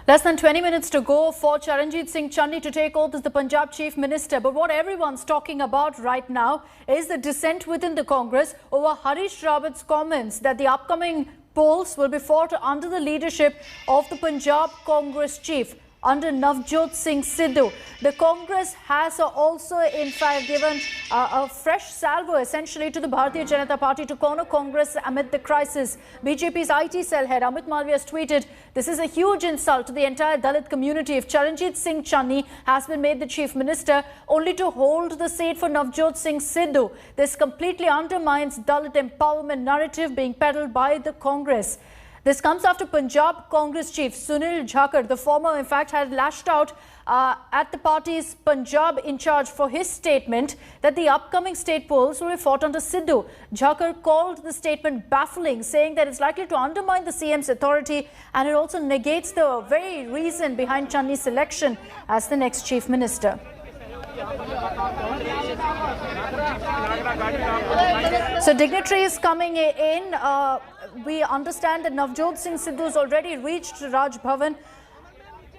Less than 20 minutes to go for Charanjit Singh Channi to take oath as the Punjab Chief Minister. But what everyone's talking about right now is the dissent within the Congress over Harish Rawat's comments that the upcoming polls will be fought under the leadership of the Punjab Congress Chief, under Navjot Singh Sidhu. The Congress has also in fact given a fresh salvo essentially to the Bharatiya Janata Party to corner Congress amid the crisis. BJP's IT cell head Amit Malviya has tweeted, "This is a huge insult to the entire Dalit community if Charanjit Singh Channi has been made the Chief Minister only to hold the seat for Navjot Singh Sidhu. This completely undermines Dalit empowerment narrative being peddled by the Congress." This comes after Punjab Congress Chief Sunil Jakhar, the former in fact, had lashed out at the party's Punjab in charge for his statement that the upcoming state polls will be fought under Sidhu. Jakhar called the statement baffling, saying that it's likely to undermine the CM's authority and it also negates the very reason behind Channi's selection as the next Chief Minister. So dignitaries coming in. We understand that Navjot Singh Sidhu has already reached Raj Bhavan.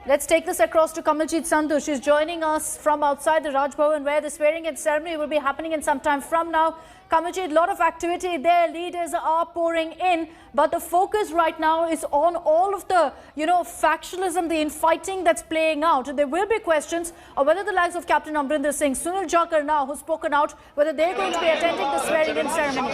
Let's take this across to Kamaljit Sandhu. She's joining us from outside the Raj Bhavan, where the swearing-in ceremony will be happening in some time from now. Kamaljit, a lot of activity there. Leaders are pouring in, but the focus right now is on all of the, factionalism, the infighting that's playing out. There will be questions of whether the likes of Captain Amrinder Singh, Sunil Jakhar now, who's spoken out, whether they're going to be attending the swearing-in ceremony.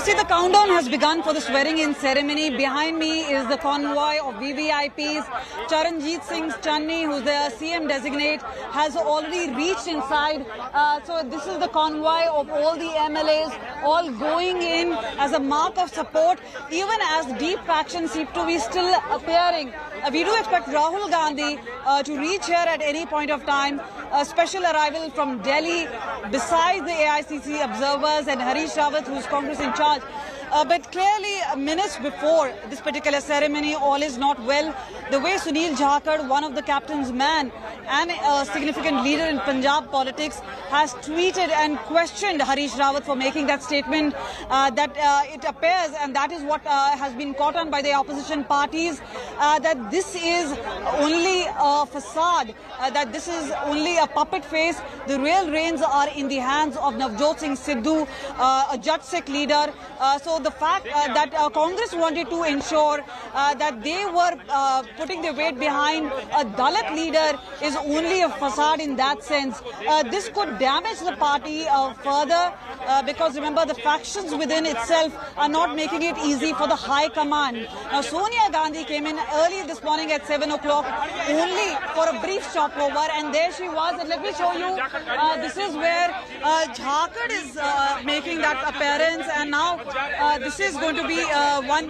See, the countdown has begun for the swearing-in ceremony. Behind me is the convoy of VVIPs. Charanjit Singh Channi, who's the CM designate, has already reached inside. So this is the convoy of all the MLAs, all going in as a mark of support, even as deep factions seem to be still appearing. We do expect Rahul Gandhi to reach here at any point of time. A special arrival from Delhi, besides the AICC observers and Harish Rawat, who's Congress in charge. But clearly, minutes before this particular ceremony, all is not well. The way Sunil Jakhar, one of the captain's man and a significant leader in Punjab politics, has tweeted and questioned Harish Rawat for making that statement, that it appears, and that is what has been caught on by the opposition parties, that this is only a facade, that this is only a puppet face. The real reins are in the hands of Navjot Singh Sidhu, a Jat Sikh leader. So the fact that Congress wanted to ensure that they were putting their weight behind a Dalit leader is only a facade in that sense. This could damage the party further because remember, the factions within itself are not making it easy for the high command. Now Sonia Gandhi came in early this morning at 7 o'clock only for a brief stopover, and there she was. And let me show you, this is where Jharkhand is making that appearance, and now this is going to be one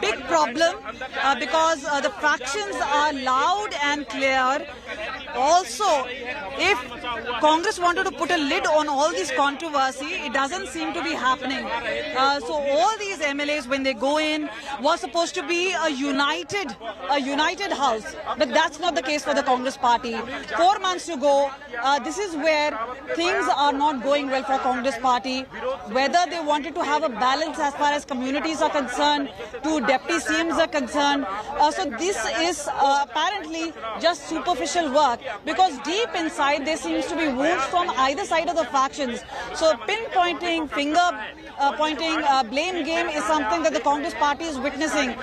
big problem because the factions are loud and clear. Also, if Congress wanted to put a lid on all this controversy, it doesn't seem to be happening. So all these MLAs, when they go in, was supposed to be a united house, but that's not the case for the Congress party. 4 months to go. This is where things are not going well for Congress party. Whether they wanted to have a balance as far as communities are concerned, to deputy CMs are concerned. So this is apparently just superficial work, because deep inside there seems to be wounds from either side of the factions. So pinpointing, finger pointing, blame game is something that the Congress party is witnessing.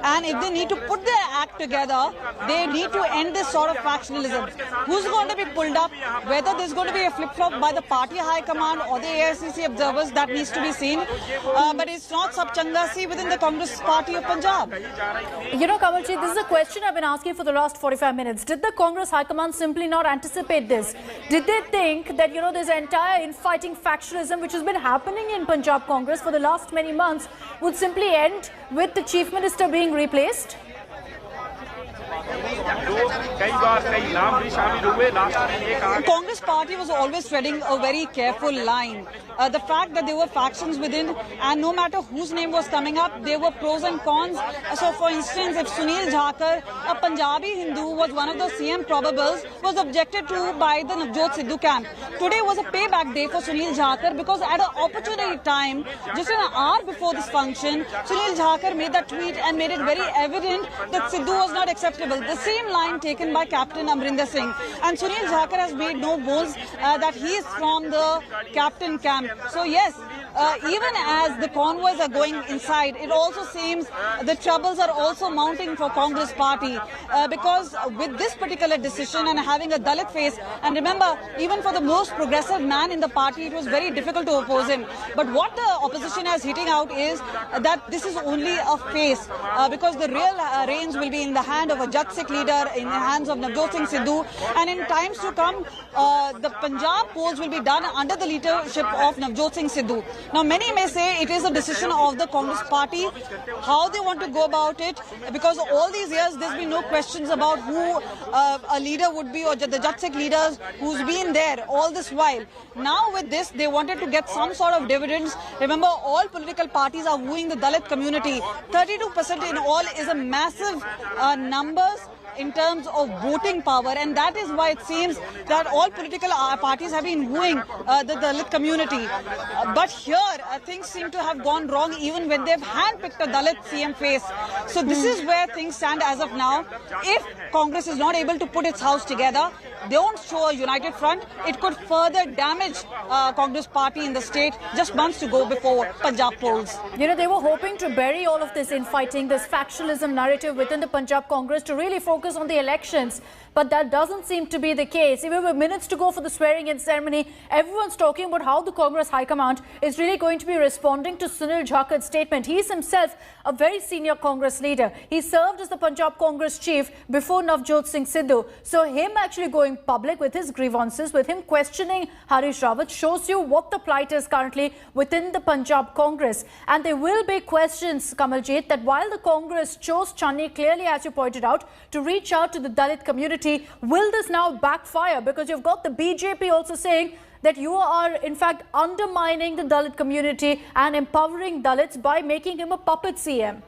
And if they need to put their act together, they need to end this sort of factionalism. Who's going to be pulled up? Whether there's going to be a flip-flop by the party high command or the AICC observers, that needs to be seen. But it's not sab changa si within the Congress party of Punjab. Kamaljit, this is a question I've been asking for the last 45 minutes. Did the Congress High Command simply not anticipate this? Did they think that, this entire infighting factionalism which has been happening in Punjab Congress for the last many months would simply end with the Chief Minister being replaced? Congress party was always treading a very careful line. the fact that there were factions within, and no matter whose name was coming up, there were pros and cons. So, for instance, if Sunil Jakhar, a Punjabi Hindu, was one of the CM probables, was objected to by the Navjot Sidhu camp. Today was a payback day for Sunil Jakhar because at an opportune time, just an hour before this function, Sunil Jakhar made that tweet and made it very evident that Sidhu was not acceptable. The same line taken by Captain Amrinder Singh. And Sunil Jakhar has made no bones that he is from the captain camp. So yes, even as the convoys are going inside, it also seems the troubles are also mounting for Congress party because with this particular decision and having a Dalit face, and remember, even for the most progressive man in the party, it was very difficult to oppose him. But what the opposition is hitting out is that this is only a face because the real reins will be in the hand of a Jat Sikh leader, in the hands of Navjot Singh Sidhu, and in times to come, the Punjab polls will be done under the leadership of Navjot Singh Sidhu. Now, many may say it is a decision of the Congress party, how they want to go about it, because all these years there's been no questions about who a leader would be or the Jat Sikh leaders who's been there all this while. Now with this, they wanted to get some sort of dividends. Remember, all political parties are wooing the Dalit community. 32% in all is a massive numbers in terms of voting power, and that is why it seems that all political parties have been wooing the Dalit community. But here, things seem to have gone wrong even when they've handpicked a Dalit CM face. So this is where things stand as of now. If Congress is not able to put its house together, don't show a united front, it could further damage Congress party in the state just months to go before Punjab polls. You know, they were hoping to bury all of this infighting, this factionalism narrative within the Punjab Congress to really focus on the elections. But that doesn't seem to be the case. Even with minutes to go for the swearing-in ceremony, everyone's talking about how the Congress High Command is really going to be responding to Sunil Jakhar's statement. He is himself a very senior Congress leader. He served as the Punjab Congress chief before Navjot Singh Sidhu. So him actually going public with his grievances, with him questioning Harish Rawat, shows you what the plight is currently within the Punjab Congress. And there will be questions, Kamaljeet, that while the Congress chose Channi, clearly as you pointed out, to reach out to the Dalit community, will this now backfire? Because you've got the BJP also saying that you are in fact undermining the Dalit community and empowering Dalits by making him a puppet CM.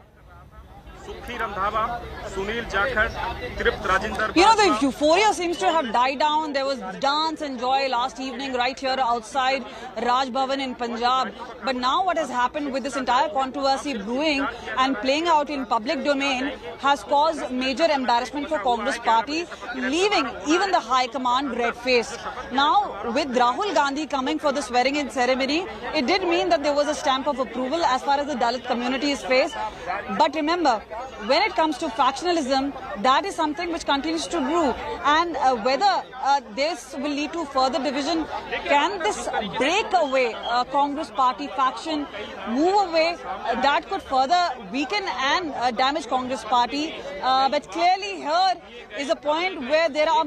Sukhi Randhawa, Sunil Jakhar, Tript Rajinder. You know, the euphoria seems to have died down. There was dance and joy last evening right here outside Raj Bhavan in Punjab. But now what has happened with this entire controversy brewing and playing out in public domain has caused major embarrassment for Congress party, leaving even the high command red-faced. Now, with Rahul Gandhi coming for the swearing-in ceremony, it did mean that there was a stamp of approval as far as the Dalit community is faced. But remember, when it comes to factionalism, that is something which continues to brew. And whether this will lead to further division, can this break away Congress party faction, move away, that could further weaken and damage Congress party. But clearly here is a point where there are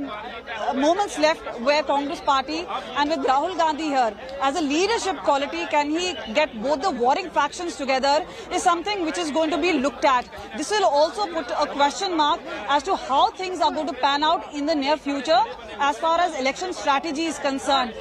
moments left where Congress party, and with Rahul Gandhi here, as a leadership quality, can he get both the warring factions together is something which is going to be looked at. This will also put a question mark as to how things are going to pan out in the near future as far as election strategy is concerned.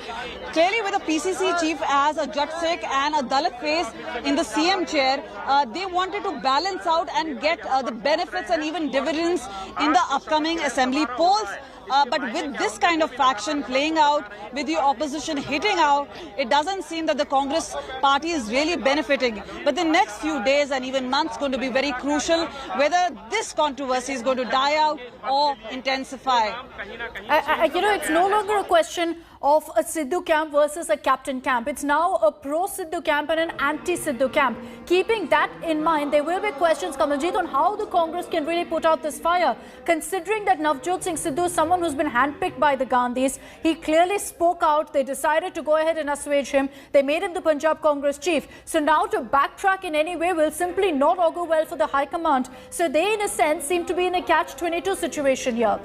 Clearly, with the PCC chief as a Jat Sikh and a Dalit face in the CM chair, they wanted to balance out and get the benefits and even dividends in the upcoming assembly polls. But with this kind of faction playing out, with the opposition hitting out, it doesn't seem that the Congress party is really benefiting. But the next few days and even months going to be very crucial, whether this controversy is going to die out or intensify. You know, it's no longer a question of a Sidhu camp versus a captain camp. It's now a pro-Sidhu camp and an anti-Sidhu camp. Keeping that in mind, there will be questions, Kamaljeet, on how the Congress can really put out this fire. Considering that Navjot Singh Sidhu is someone who's been handpicked by the Gandhis, he clearly spoke out. They decided to go ahead and assuage him. They made him the Punjab Congress chief. So now to backtrack in any way will simply not augur well for the High Command. So they, in a sense, seem to be in a catch-22 situation here.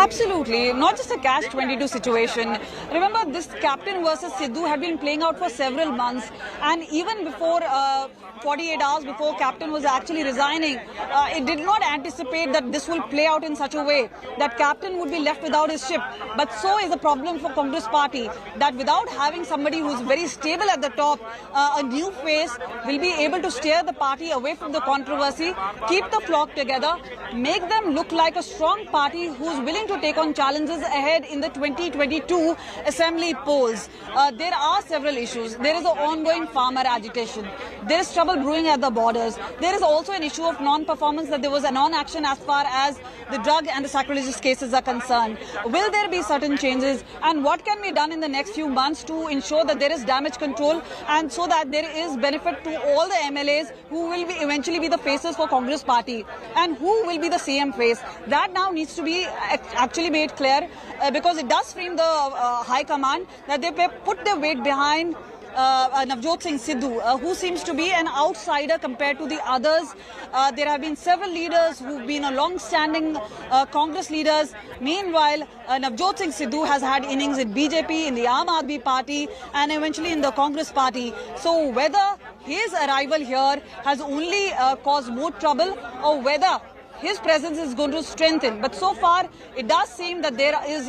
Absolutely, not just a catch-22 situation. Remember, this captain versus Sidhu had been playing out for several months, and even before 48 hours before captain was actually resigning, it did not anticipate that this will play out in such a way that captain would be left without his ship. But so is a problem for Congress party, that without having somebody who's very stable at the top, a new face will be able to steer the party away from the controversy, keep the flock together, make them look like a strong party who's willing to take on challenges ahead in the 2022 assembly polls. There are several issues. There is an ongoing farmer agitation. There is trouble brewing at the borders. There is also an issue of non-performance, that there was a non-action as far as the drug and the sacrilegious cases are concerned. Will there be certain changes, and what can be done in the next few months to ensure that there is damage control and so that there is benefit to all the MLAs who will be eventually be the faces for Congress party, and who will be the CM face? That now needs to be actually made clear, because it does frame the High Command that they put their weight behind Navjot Singh Sidhu, who seems to be an outsider compared to the others. There have been several leaders who've been a long-standing Congress leaders. Meanwhile, Navjot Singh Sidhu has had innings in BJP, in the Aam Aadmi Party, and eventually in the Congress Party. So whether his arrival here has only caused more trouble, or whether his presence is going to strengthen. But so far, it does seem that there is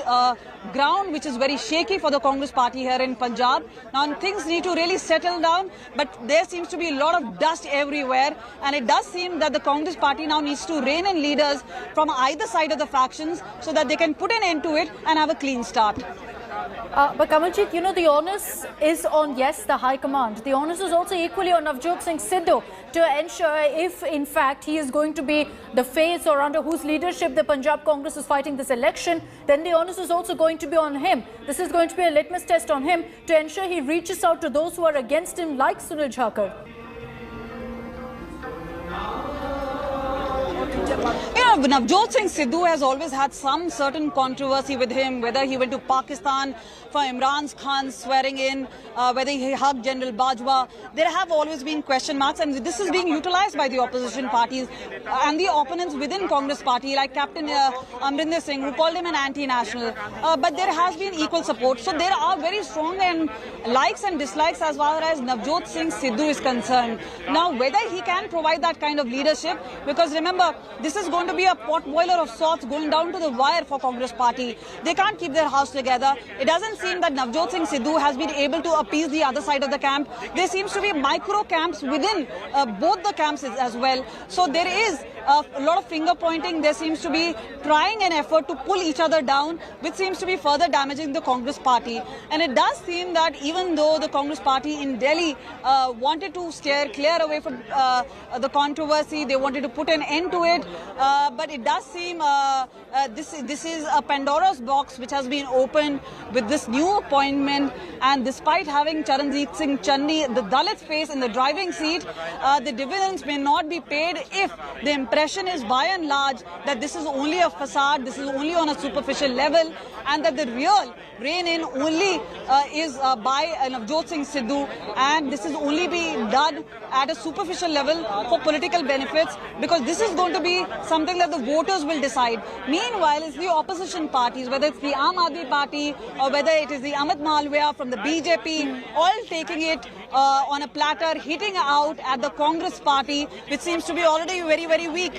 ground which is very shaky for the Congress party here in Punjab. Now, things need to really settle down, but there seems to be a lot of dust everywhere. And it does seem that the Congress party now needs to rein in leaders from either side of the factions so that they can put an end to it and have a clean start. But Kamaljeet, you know, the onus is on, yes, the High Command. The onus is also equally on Navjot Singh Sidhu to ensure if, in fact, he is going to be the face or under whose leadership the Punjab Congress is fighting this election, then the onus is also going to be on him. This is going to be a litmus test on him to ensure he reaches out to those who are against him, like Sunil Jakhar. You know, Navjot Singh Sidhu has always had some certain controversy with him, whether he went to Pakistan for Imran Khan's swearing in, whether he hugged General Bajwa. There have always been question marks, and this is being utilized by the opposition parties and the opponents within Congress party, like Captain Amrinder Singh, who called him an anti-national. But there has been equal support. So there are very strong and likes and dislikes as far as Navjot Singh Sidhu is concerned. Now, whether he can provide that kind of leadership, because remember, this is going to be a pot boiler of sorts going down to the wire for Congress party. They can't keep their house together. It doesn't seem that Navjot Singh Sidhu has been able to appease the other side of the camp. There seems to be micro camps within both the camps as well. So there is a lot of finger pointing. There seems to be trying an effort to pull each other down, which seems to be further damaging the Congress party. And it does seem that even though the Congress party in Delhi wanted to steer clear away from the controversy, they wanted to put an end to it, but it does seem this is a Pandora's box which has been opened with this new appointment. And despite having Charanjit Singh Channi, the Dalit face, in the driving seat, the dividends may not be paid if the impression is by and large that this is only a facade, this is only on a superficial level, and that the real rein-in only is by Navjot Singh Sidhu, and this is only being done at a superficial level for political benefits, because this is going to be something that the voters will decide. Meanwhile, it's the opposition parties, whether it's the Aam Aadmi Party or whether it is the Amit Malviya from the BJP, all taking it on a platter, hitting out at the Congress party, which seems to be already very, very weak.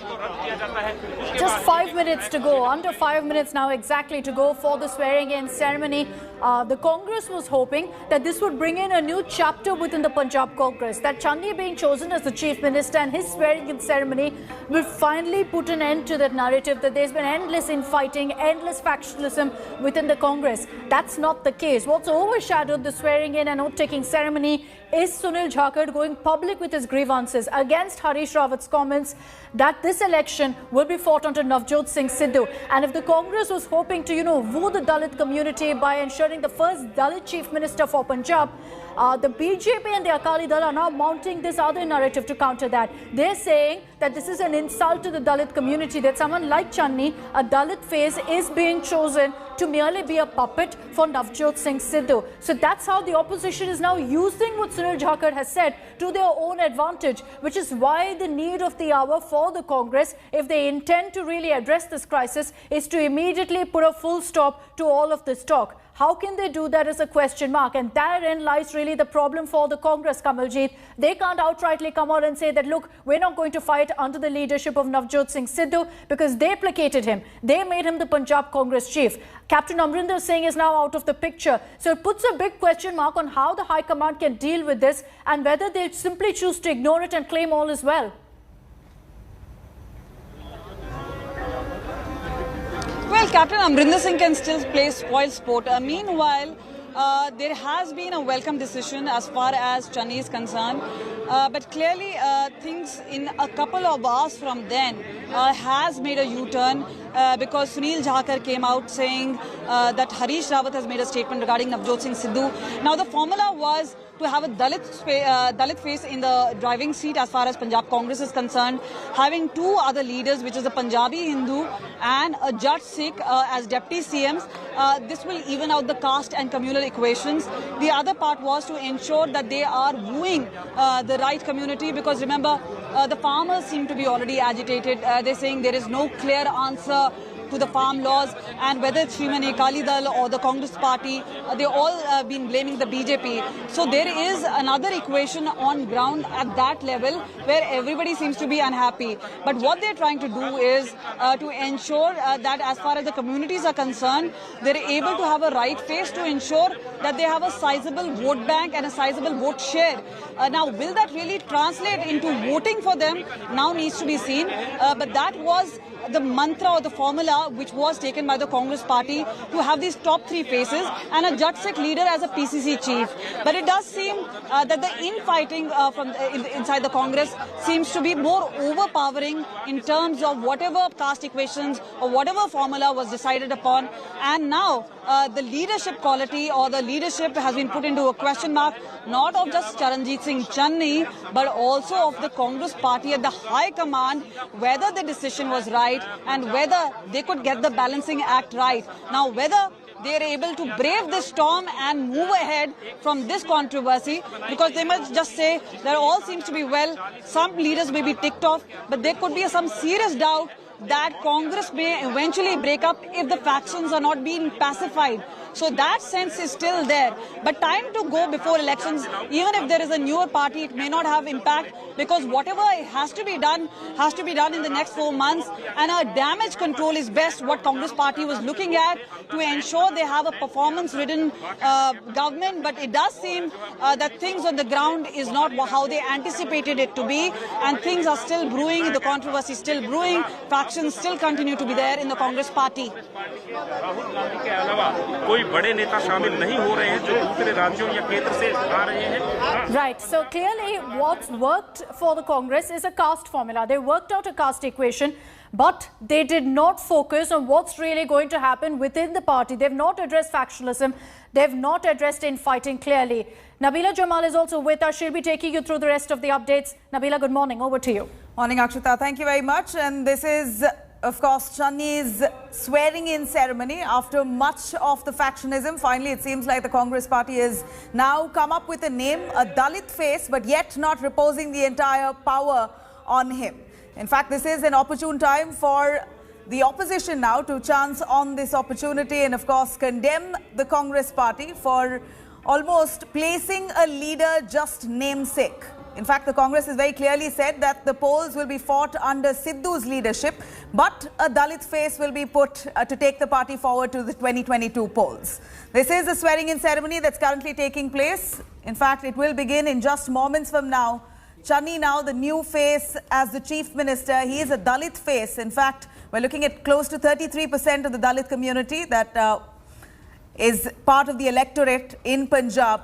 Just 5 minutes to go, under 5 minutes now exactly to go for the swearing-in ceremony. The Congress was hoping that this would bring in a new chapter within the Punjab Congress, that Channi being chosen as the Chief Minister and his swearing-in ceremony will finally put an end to that narrative that there's been endless infighting, endless factionalism within the Congress. That's not the case. What's overshadowed the swearing-in and oath-taking ceremony is Sunil Jakhar going public with his grievances against Harish Rawat's comments that this election will be fought under Navjot Singh Sidhu. And if the Congress was hoping to, woo the Dalit community by ensuring the first Dalit Chief Minister for Punjab, the BJP and the Akali Dal are now mounting this other narrative to counter that. They're saying that this is an insult to the Dalit community, that someone like Channi, a Dalit face, is being chosen to merely be a puppet for Navjot Singh Sidhu. So that's how the opposition is now using what Sunil Jakhar has said to their own advantage, which is why the need of the hour for the Congress, if they intend to really address this crisis, is to immediately put a full stop to all of this talk. How can they do that is a question mark, and therein lies really the problem for the Congress, Kamaljeet. They can't outrightly come out and say that, look, we're not going to fight under the leadership of Navjot Singh Sidhu, because they placated him. They made him the Punjab Congress chief. Captain Amrinder Singh is now out of the picture. So it puts a big question mark on how the High Command can deal with this and whether they simply choose to ignore it and claim all is well. Well, Captain Amrinder Singh can still play spoil sport. Meanwhile, there has been a welcome decision as far as Channi is concerned. But clearly, things in a couple of hours from then has made a U-turn because Sunil Jakhar came out saying that Harish Rawat has made a statement regarding Navjot Singh Sidhu. Now, the formula was to have a Dalit face in the driving seat as far as Punjab Congress is concerned, having two other leaders, which is a Punjabi Hindu and a Jat Sikh as deputy CMs. This will even out the caste and communal equations. The other part was to ensure that they are wooing the right community, because remember, the farmers seem to be already agitated. They're saying there is no clear answer to the farm laws, and whether it's Shrimani Akali Dal or the Congress party, they all been blaming the BJP. So there is another equation on ground at that level where everybody seems to be unhappy. But what they're trying to do is to ensure that as far as the communities are concerned, they're able to have a right face to ensure that they have a sizable vote bank and a sizable vote share. Now, will that really translate into voting for them? Now needs to be seen. But that was the mantra or the formula which was taken by the Congress party to have these top three faces and a Jat Sikh leader as a PCC chief. But it does seem that the infighting from inside the Congress seems to be more overpowering in terms of whatever caste equations or whatever formula was decided upon. And now the leadership quality or the leadership has been put into a question mark, not of just Charanjit Singh Channi, but also of the Congress party at the high command, whether the decision was right and whether they could get the balancing act right. Now, whether they are able to brave this storm and move ahead from this controversy, because they must just say that all seems to be well. Some leaders may be ticked off, but there could be some serious doubt that Congress may eventually break up if the factions are not being pacified. So that sense is still there. But time to go before elections, even if there is a newer party, it may not have impact, because whatever has to be done in the next 4 months. And a damage control is best what Congress party was looking at to ensure they have a performance-ridden government. But it does seem that things on the ground is not how they anticipated it to be. And things are still brewing, the controversy is still brewing, factions still continue to be there in the Congress party. बड़े नेता शामिल नहीं हो रहे हैं जो दूसरे राज्यों या केंद्र से आ रहे हैं. Right. So clearly what's worked for the Congress is a caste formula. They worked out a caste equation, but they did not focus on what's really going to happen within the party. They've not addressed factionalism. They've not addressed infighting clearly. Nabila Jamal is also with us. She'll be taking you through the rest of the updates. Nabila, good morning. Over to you. Morning, Akshita. Thank you very much. And this is, of course, Channi's swearing-in ceremony. After much of the factionism, finally it seems like the Congress party has now come up with a name, a Dalit face, but yet not reposing the entire power on him. In fact, this is an opportune time for the opposition now to chance on this opportunity and, of course, condemn the Congress party for almost placing a leader just namesake. In fact, the Congress has very clearly said that the polls will be fought under Sidhu's leadership, but a Dalit face will be put to take the party forward to the 2022 polls. This is the swearing-in ceremony that's currently taking place. In fact, it will begin in just moments from now. Channi now the new face as the chief minister. He is a Dalit face. In fact, we're looking at close to 33% of the Dalit community that is part of the electorate in Punjab.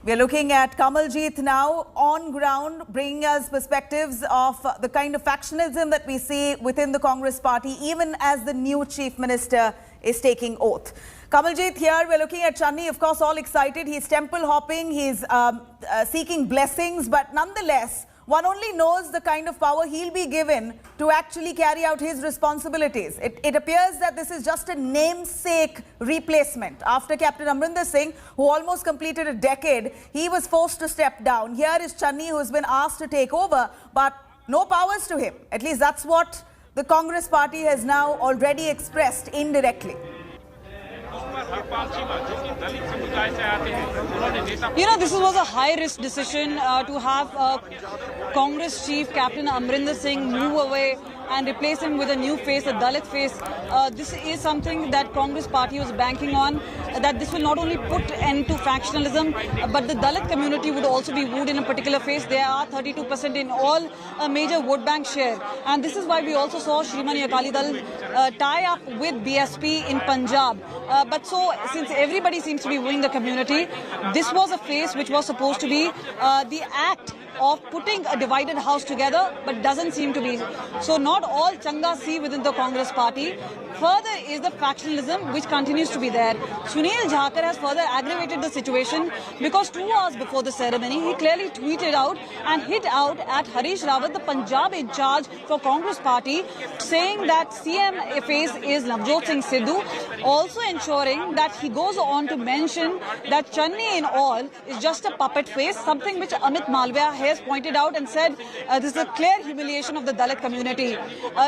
We're looking at Kamaljeet now on ground, bringing us perspectives of the kind of factionism that we see within the Congress party, even as the new chief minister is taking oath. Kamaljeet, here we're looking at Channi, of course, all excited. He's temple hopping, he's seeking blessings, but nonetheless, one only knows the kind of power he'll be given to actually carry out his responsibilities. It appears that this is just a namesake replacement. After Captain Amrinder Singh, who almost completed a decade, he was forced to step down. Here is Channi, who's been asked to take over, but no powers to him. At least that's what the Congress party has now already expressed indirectly. You know, this was a high-risk decision to have Congress chief Captain Amrinder Singh move away and replace him with a new face, a Dalit face. This is something that Congress party was banking on, that this will not only put end to factionalism, but the Dalit community would also be wooed in a particular face. They are 32% in all major vote bank share. And this is why we also saw Shiromani Akali Dal tie up with BSP in Punjab. But so, since everybody seems to be wooing the community, this was a face which was supposed to be the act of putting a divided house together, but doesn't seem to be. So not all Changa see within the Congress party. Further is the factionalism which continues to be there. Sunil Jakhar has further aggravated the situation because 2 hours before the ceremony, he clearly tweeted out and hit out at Harish Rawat, the Punjab in charge for Congress party, saying that CM face is Navjot Singh Sidhu, also ensuring that he goes on to mention that Channi in all is just a puppet face, something which Amit Malviya has pointed out and said this is a clear humiliation of the Dalit community.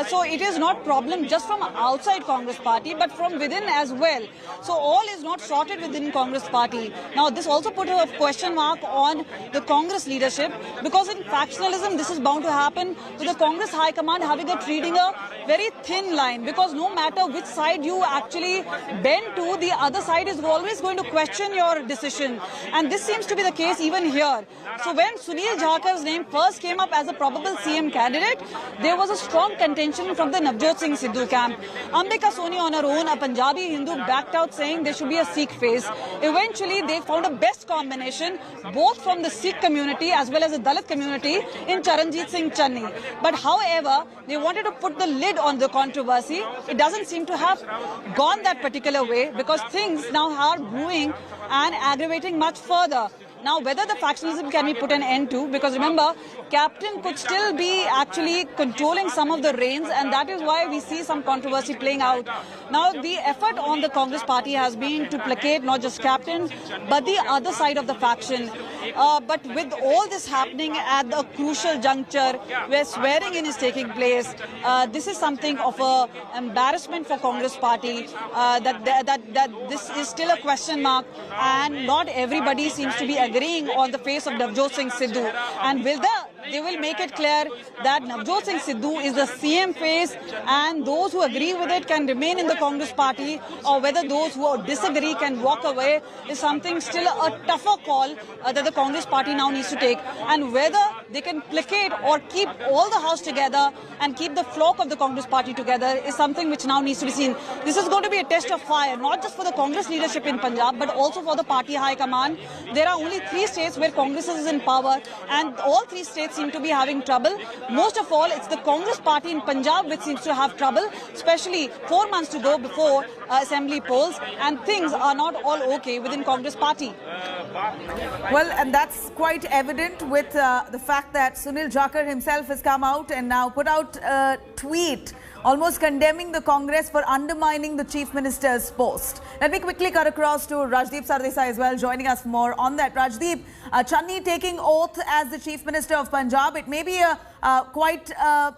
So it is not problem just from outside Congress party, but from within as well. So all is not sorted within Congress party. Now this also put a question mark on the Congress leadership, because in factionalism this is bound to happen, with the Congress High Command having a treating a very thin line, because no matter which side you actually bend to, the other side is always going to question your decision. And this seems to be the case even here. So when Sunil Jakhar's name first came up as a probable CM candidate, there was a strong contention from the Navjot Singh Sidhu camp. Ambika Soni on her own, a Punjabi Hindu, backed out saying there should be a Sikh face. Eventually, they found a best combination, both from the Sikh community as well as the Dalit community, in Charanjit Singh Channi. But however, they wanted to put the lid on the controversy. It doesn't seem to have gone that particular way, because things now are brewing and aggravating much further. Now, whether the factionalism can be put an end to, because remember, Captain could still be actually controlling some of the reins, and that is why we see some controversy playing out. Now, the effort on the Congress party has been to placate not just Captain, but the other side of the faction. But with all this happening at the crucial juncture where swearing in is taking place, this is something of an embarrassment for Congress party, that this is still a question mark, and not everybody seems to be agreeing on the face of Navjot Singh Sidhu. And they will make it clear that Navjot Singh Sidhu is the CM face, and those who agree with it can remain in the Congress party, or whether those who disagree can walk away, is something still a tougher call that the Congress party now needs to take. And whether they can placate or keep all the house together and keep the flock of the Congress party together is something which now needs to be seen. This is going to be a test of fire, not just for the Congress leadership in Punjab, but also for the party high command. There are only 3 states where Congress is in power, and all 3 states seem to be having trouble. Most of all, it's the Congress party in Punjab which seems to have trouble, especially 4 months to go before assembly polls, and things are not all okay within Congress party. Well, and that's quite evident with the fact that Sunil Jakhar himself has come out and now put out a tweet almost condemning the Congress for undermining the Chief Minister's post. Let me quickly cut across to Rajdeep Sardesai as well, joining us for more on that. Rajdeep, Channi taking oath as the Chief Minister of Punjab. It may be a quite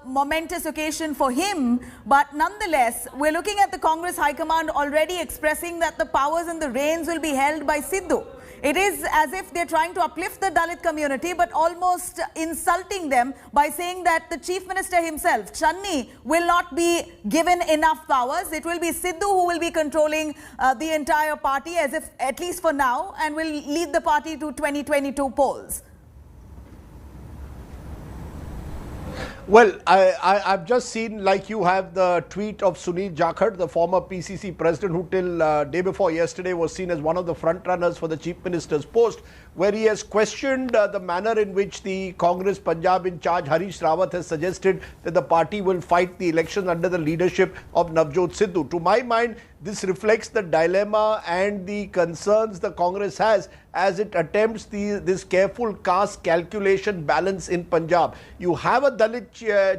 momentous occasion for him, but nonetheless, we're looking at the Congress High Command already expressing that the powers and the reins will be held by Sidhu. It is as if they're trying to uplift the Dalit community, but almost insulting them by saying that the Chief Minister himself, Channi, will not be given enough powers. It will be Sidhu who will be controlling the entire party, as if, at least for now, and will lead the party to 2022 polls. Well, I've just seen, like you have, the tweet of Sunil Jakhar, the former PCC president, who till day before yesterday was seen as one of the front runners for the Chief Minister's post, where he has questioned the manner in which the Congress Punjab in charge, Harish Rawat, has suggested that the party will fight the election under the leadership of Navjot Sidhu. To my mind, this reflects the dilemma and the concerns the Congress has as it attempts this careful caste calculation balance in Punjab. You have a Dalit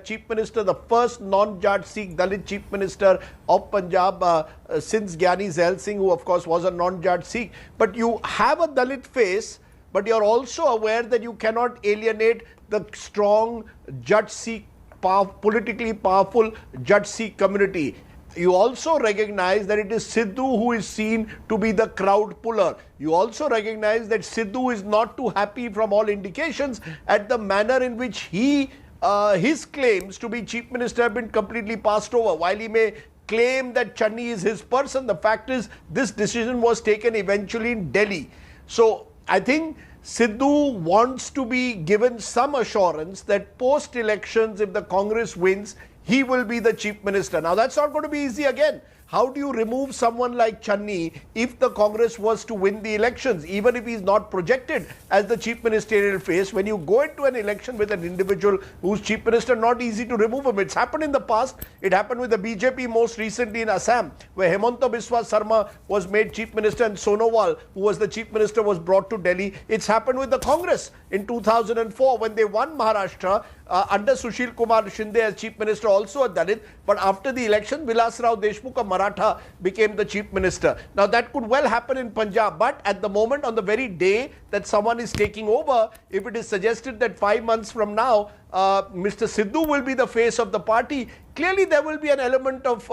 Chief Minister, the first non-Jat Sikh Dalit Chief Minister of Punjab since Gyani Zail Singh, who of course was a non-Jat Sikh. But you have a Dalit face, but you're also aware that you cannot alienate the strong Jat Sikh, politically powerful Jat Sikh community. You also recognize that it is Sidhu who is seen to be the crowd puller. You also recognize that Sidhu is not too happy, from all indications, at the manner in which his claims to be Chief Minister have been completely passed over. While he may claim that Channi is his person, the fact is this decision was taken eventually in Delhi. So I think Sidhu wants to be given some assurance that post-elections, if the Congress wins, he will be the Chief Minister. Now, that's not going to be easy again. How do you remove someone like Channi if the Congress was to win the elections, even if he's not projected as the Chief Ministerial face? When you go into an election with an individual who's Chief Minister, not easy to remove him. It's happened in the past. It happened with the BJP most recently in Assam, where Hemanta Biswa Sarma was made Chief Minister and Sonowal, who was the Chief Minister, was brought to Delhi. It's happened with the Congress in 2004 when they won Maharashtra under Sushil Kumar Shinde as Chief Minister, also a Dalit. But after the election, Vilas Rao Deshmukh, a Maratha, became the Chief Minister. Now, that could well happen in Punjab, but at the moment, on the very day that someone is taking over, if it is suggested that 5 months from now, Mr. Sidhu will be the face of the party, clearly there will be an element of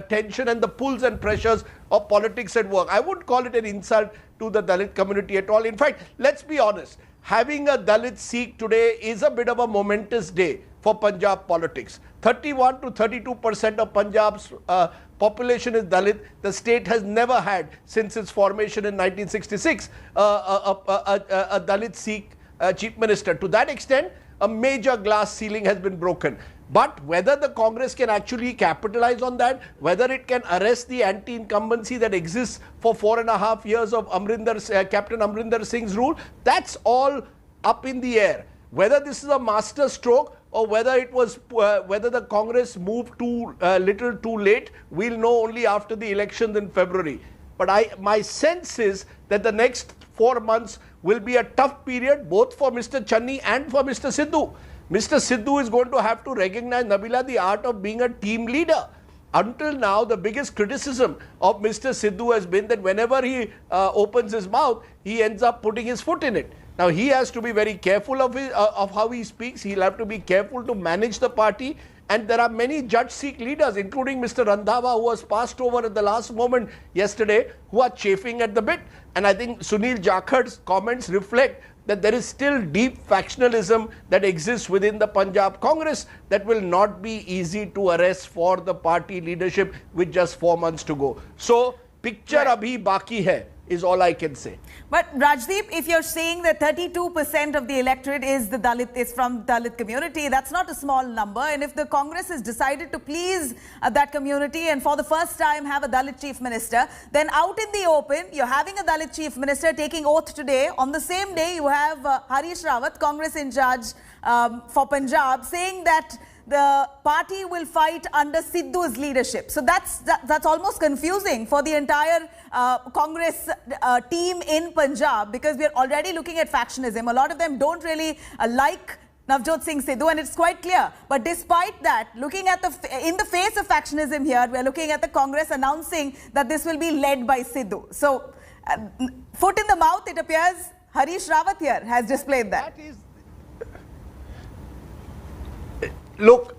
tension and the pulls and pressures of politics at work. I wouldn't call it an insult to the Dalit community at all. In fact, let's be honest, having a Dalit Sikh today is a bit of a momentous day for Punjab politics. 31 to 32% of Punjab's population is Dalit. The state has never had, since its formation in 1966, a Dalit Sikh Chief Minister. To that extent, a major glass ceiling has been broken. But whether the Congress can actually capitalize on that, whether it can arrest the anti-incumbency that exists for 4.5 years of Captain Amrinder Singh's rule, that's all up in the air. Whether this is a master stroke or whether it was whether the Congress moved too little too late, we'll know only after the elections in February. But my sense is that the next 4 months will be a tough period both for Mr. Channi and for Mr. Sidhu. Mr. Sidhu is going to have to recognize, Nabila, the art of being a team leader. Until now, the biggest criticism of Mr. Sidhu has been that whenever he opens his mouth, he ends up putting his foot in it. Now, he has to be very careful of how he speaks. He'll have to be careful to manage the party. And there are many Jat Sikh leaders, including Mr. Randhawa, who was passed over at the last moment yesterday, who are chafing at the bit. And I think Sunil Jakhar's comments reflect that there is still deep factionalism that exists within the Punjab Congress that will not be easy to arrest for the party leadership with just 4 months to go. So, picture abhi baki hai is all I can say. But Rajdeep, if you're saying that 32% of the electorate is from Dalit community, that's not a small number. And if the Congress has decided to please that community and for the first time have a Dalit Chief Minister, then out in the open, you're having a Dalit Chief Minister taking oath today. On the same day, you have Harish Rawat, Congress in charge for Punjab, saying that the party will fight under Sidhu's leadership. So that's almost confusing for the entire Congress team in Punjab, because we're already looking at factionism. A lot of them don't really like Navjot Singh Sidhu, and it's quite clear. But despite that, looking at in the face of factionism here, we're looking at the Congress announcing that this will be led by Sidhu. So, foot in the mouth, it appears Harish Rawat here has displayed that. Look,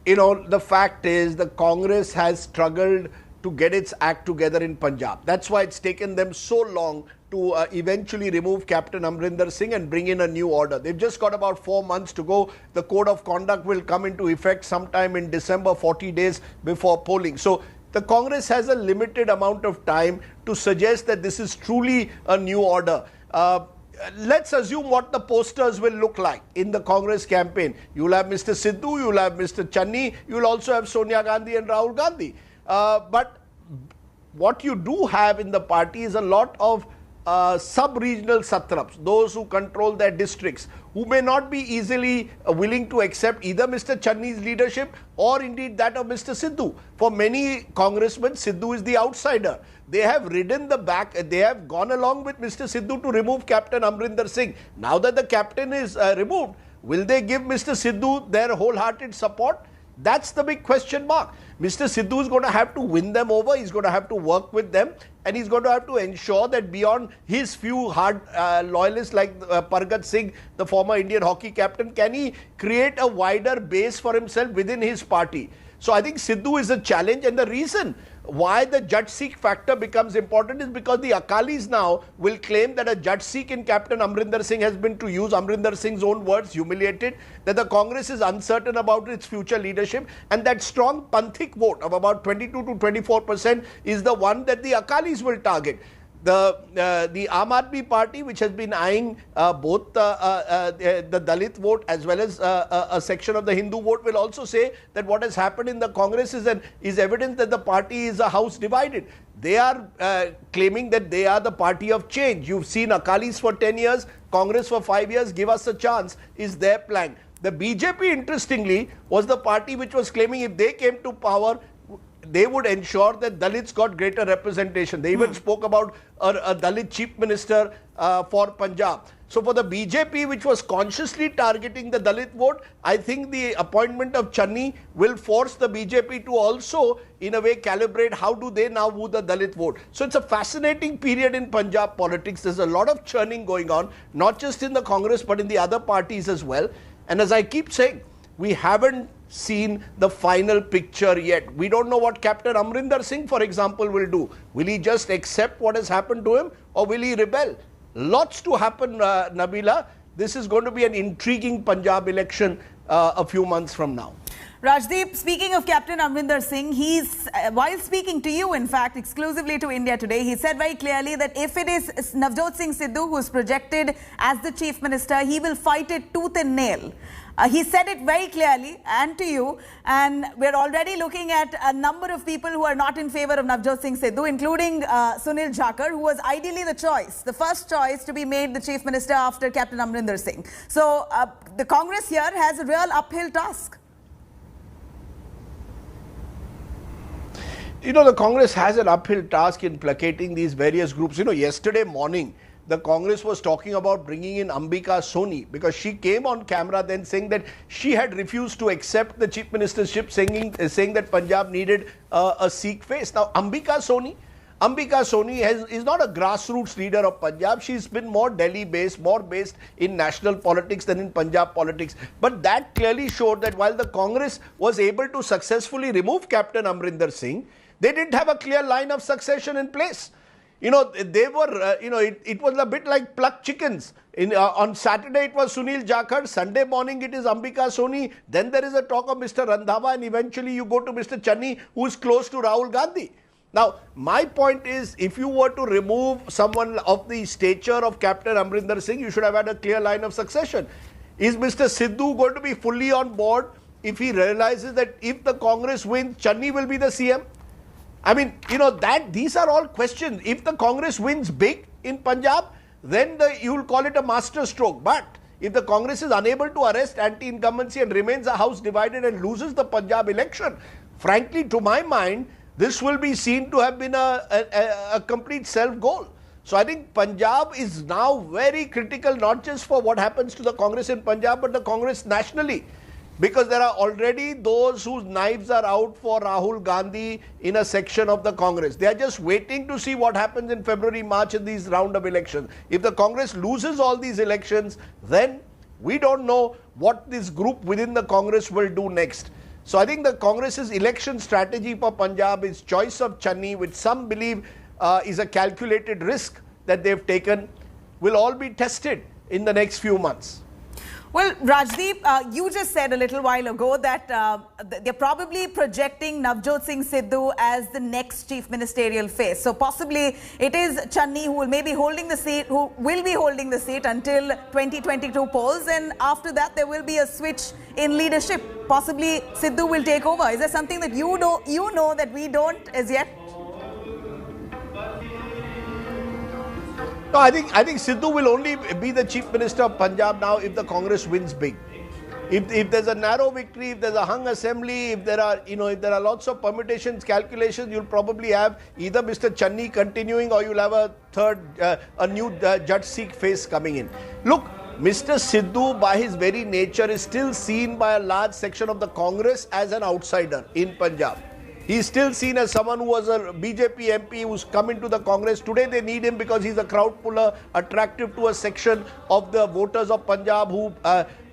you know, the fact is the Congress has struggled to get its act together in Punjab. That's why it's taken them so long to eventually remove Captain Amrinder Singh and bring in a new order. They've just got about 4 months to go. The Code of Conduct will come into effect sometime in December, 40 days before polling. So the Congress has a limited amount of time to suggest that this is truly a new order. let's assume what the posters will look like in the Congress campaign. You'll have Mr. Sidhu, you'll have Mr. Channi, you'll also have Sonia Gandhi and Rahul Gandhi. But what you do have in the party is a lot of sub-regional satraps, those who control their districts, who may not be easily willing to accept either Mr. Channi's leadership or indeed that of Mr. Sidhu. For many congressmen, Sidhu is the outsider. They have ridden the back, they have gone along with Mr. Sidhu to remove Captain Amrinder Singh. Now that the captain is removed, will they give Mr. Sidhu their wholehearted support? That's the big question mark. Mr. Sidhu is going to have to win them over. He's going to have to work with them, and he's going to have to ensure that beyond his few hard loyalists like Pargat Singh, the former Indian hockey captain, can he create a wider base for himself within his party? So I think Sidhu is a challenge, and the reason why the Jat Sikh factor becomes important is because the Akalis now will claim that a Jat Sikh in Captain Amrinder Singh has been, to use Amrinder Singh's own words, humiliated, that the Congress is uncertain about its future leadership, and that strong Panthik vote of about 22 to 24% is the one that the Akalis will target. The Aam Aadmi Party, which has been eyeing both the Dalit vote as well as a section of the Hindu vote, will also say that what has happened in the Congress is evidence that the party is a house divided. They are claiming that they are the party of change. You've seen Akalis for 10 years, Congress for 5 years, give us a chance, is their plan. The BJP, interestingly, was the party which was claiming if they came to power, they would ensure that Dalits got greater representation. They even spoke about a Dalit chief minister for Punjab. So for the BJP, which was consciously targeting the Dalit vote, I think the appointment of Channi will force the BJP to also, in a way, calibrate how do they now woo the Dalit vote. So it's a fascinating period in Punjab politics. There's a lot of churning going on, not just in the Congress, but in the other parties as well. And as I keep saying, we haven't seen the final picture yet. We don't know what Captain Amrinder Singh, for example, will do. Will he just accept what has happened to him, or will he rebel? Lots to happen, Nabila. This is going to be an intriguing Punjab election a few months from now. Rajdeep, speaking of Captain Amrinder Singh, while speaking to you, in fact, exclusively to India Today, he said very clearly that if it is Navjot Singh Sidhu who is projected as the Chief Minister, he will fight it tooth and nail. He said it very clearly, and to you, and we're already looking at a number of people who are not in favor of Navjot Singh Sidhu, including Sunil Jakhar, who was ideally the choice, the first choice to be made the Chief Minister after Captain Amrinder Singh. So the Congress here has a real uphill task. You know, the Congress has an uphill task in placating these various groups. You know, yesterday morning, the Congress was talking about bringing in Ambika Soni because she came on camera then saying that she had refused to accept the chief ministership, saying that Punjab needed a Sikh face. Now, Ambika Soni is not a grassroots leader of Punjab. She's been more Delhi-based, more based in national politics than in Punjab politics. But that clearly showed that while the Congress was able to successfully remove Captain Amrinder Singh, they didn't have a clear line of succession in place. You know, they were, it was a bit like plucked chickens. On Saturday, it was Sunil Jakhar. Sunday morning, it is Ambika Soni. Then there is a talk of Mr. Randhawa. And eventually, you go to Mr. Channi, who is close to Rahul Gandhi. Now, my point is, if you were to remove someone of the stature of Captain Amrinder Singh, you should have had a clear line of succession. Is Mr. Sidhu going to be fully on board if he realizes that if the Congress wins, Channi will be the CM? I mean, you know, these are all questions. If the Congress wins big in Punjab, then you will call it a master stroke. But if the Congress is unable to arrest anti-incumbency and remains a house divided and loses the Punjab election, frankly, to my mind, this will be seen to have been a complete self-goal. So I think Punjab is now very critical, not just for what happens to the Congress in Punjab, but the Congress nationally. Because there are already those whose knives are out for Rahul Gandhi in a section of the Congress. They are just waiting to see what happens in February, March in these round of elections. If the Congress loses all these elections, then we don't know what this group within the Congress will do next. So I think the Congress's election strategy for Punjab is choice of Channi, which some believe is a calculated risk that they've taken, will all be tested in the next few months. Well, Rajdeep, you just said a little while ago that they're probably projecting Navjot Singh Sidhu as the next chief ministerial face. So possibly it is Channi who will maybe holding the seat, who will be holding the seat until 2022 polls, and after that there will be a switch in leadership. Possibly Sidhu will take over. Is there something that you know that we don't as yet? No, I think Sidhu will only be the Chief Minister of Punjab now if the Congress wins big. If there's a narrow victory, if there's a hung assembly, if there are lots of permutations, calculations, you'll probably have either Mr. Channi continuing or you'll have a new Jat Sikh face coming in. Look, Mr. Sidhu, by his very nature, is still seen by a large section of the Congress as an outsider in Punjab. He's still seen as someone who was a BJP MP who's come into the Congress. Today they need him because he's a crowd puller, attractive to a section of the voters of Punjab who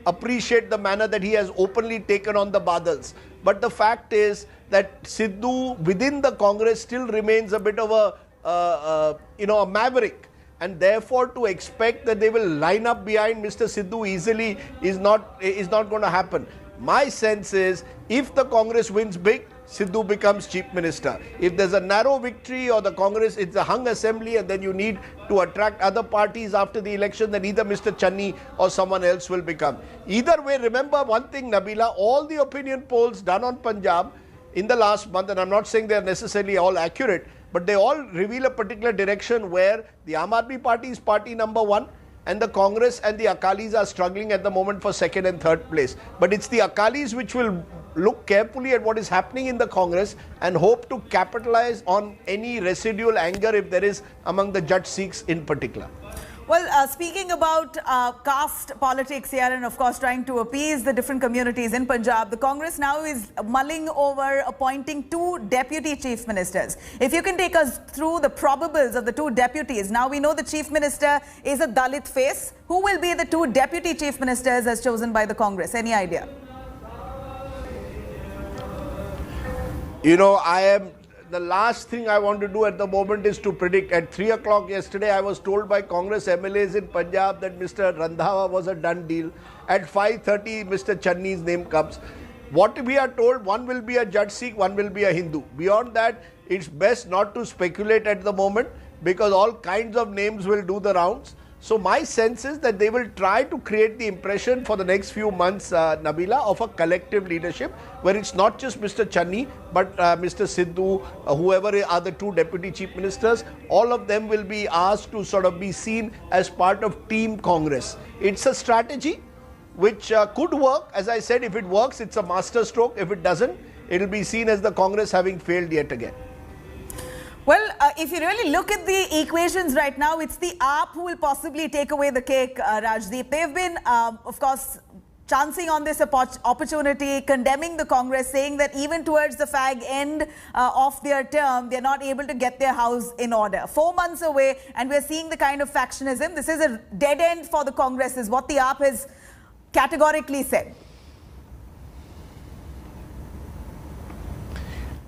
appreciate the manner that he has openly taken on the Badals. But the fact is that Sidhu within the Congress still remains a bit of a maverick. And therefore, to expect that they will line up behind Mr. Sidhu easily is not going to happen. My sense is, if the Congress wins big, Sidhu becomes Chief Minister. If there's a narrow victory or the Congress, it's a hung assembly and then you need to attract other parties after the election, then either Mr. Channi or someone else will become. Either way, remember one thing, Nabila, all the opinion polls done on Punjab in the last month, and I'm not saying they're necessarily all accurate, but they all reveal a particular direction where the Aam Aadmi Party is party number one, and the Congress and the Akalis are struggling at the moment for second and third place. But it's the Akalis which will look carefully at what is happening in the Congress and hope to capitalize on any residual anger if there is among the Jat Sikhs in particular. Well, speaking about caste politics here and of course trying to appease the different communities in Punjab, the Congress now is mulling over appointing 2 deputy chief ministers. If you can take us through the probables of the 2 deputies. Now we know the chief minister is a Dalit face. Who will be the 2 deputy chief ministers as chosen by the Congress? Any idea? You know, the last thing I want to do at the moment is to predict. At 3 o'clock yesterday, I was told by Congress MLAs in Punjab that Mr. Randhawa was a done deal. At 5:30, Mr. Channi's name comes. What we are told, one will be a Jat Sikh, one will be a Hindu. Beyond that, it's best not to speculate at the moment because all kinds of names will do the rounds. So my sense is that they will try to create the impression for the next few months, Nabila, of a collective leadership where it's not just Mr. Channi, but Mr. Sidhu, whoever are the 2 deputy chief ministers, all of them will be asked to sort of be seen as part of Team Congress. It's a strategy which could work. As I said, if it works, it's a master stroke. If it doesn't, it will be seen as the Congress having failed yet again. Well, if you really look at the equations right now, it's the AAP who will possibly take away the cake, Rajdeep. They've been, of course, chancing on this opportunity, condemning the Congress, saying that even towards the fag end of their term, they're not able to get their house in order. 4 months away, and we're seeing the kind of factionism. This is a dead end for the Congress, is what the AAP has categorically said.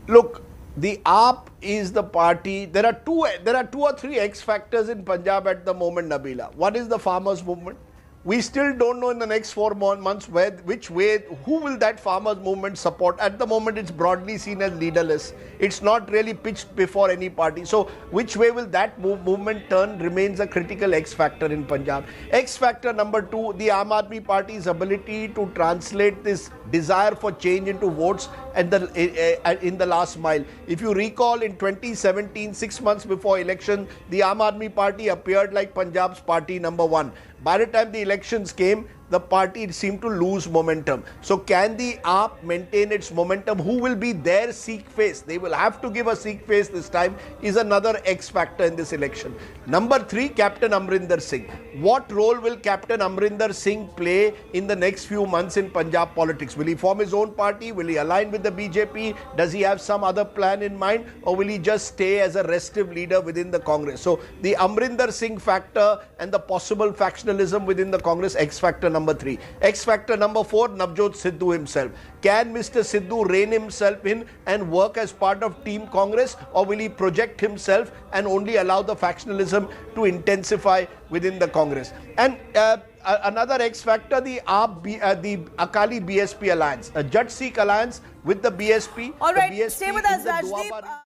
Look, the AAP is the party. There are two or three X factors in Punjab at the moment, Nabila. One is the farmers' movement. We still don't know in the next 4 months who will that farmers movement support. At the moment, it's broadly seen as leaderless. It's not really pitched before any party. So which way will that movement turn remains a critical X factor in Punjab. X factor number 2, the Aam Aadmi Party's ability to translate this desire for change into votes in the last mile. If you recall, in 2017, 6 months before election, the Aam Aadmi Party appeared like Punjab's party number 1. By the time the elections came, the party seemed to lose momentum. So can the AAP maintain its momentum? Who will be their Sikh face? They will have to give a Sikh face this time, is another X factor in this election. Number 3, Captain Amrinder Singh. What role will Captain Amrinder Singh play in the next few months in Punjab politics? Will he form his own party? Will he align with the BJP? Does he have some other plan in mind? Or will he just stay as a restive leader within the Congress? So the Amrinder Singh factor and the possible factionalism within the Congress, X factor number 3. X factor number 4, Navjot Sidhu himself. Can Mr. Sidhu rein himself in and work as part of Team Congress, or will he project himself and only allow the factionalism to intensify within the Congress? And another X factor, the Akali BSP alliance, a Jat Sikh alliance with the BSP. All right, the BSP stay with in us, the Rajdeep. Doaba